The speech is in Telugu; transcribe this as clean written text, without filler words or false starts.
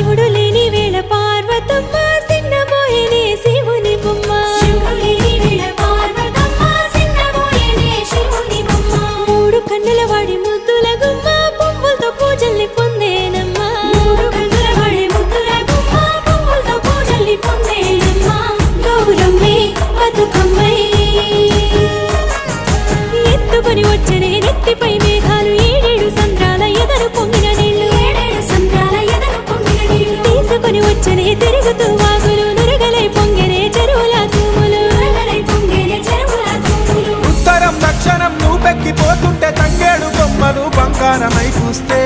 శివుడు లేని వేళ పార్వతమ్మ సిన్నబోయేనే శివుని బొమ్మ మూడు కన్నుల వాడి ముద్దుల గుమ్మ పువ్వులతో పూజల్ని పొందేనమ్మా గౌరమ్మే బతుకమ్మై ఎత్తుకొని వచ్చనే నెత్తిపై మేఘాలు ఏడేడు సంద్రాల ఎదరు పొంగిన నీళ్లు తీసుకొని వచ్చనే తిరుగుతూ వాగులు నురగలై పొంగెనే చెరువుల తూములు ఉత్తరం దక్షిణం నువ్వెక్కిపోతుంటే తంగేడు బొమ్మలు బంగారమై చూస్తే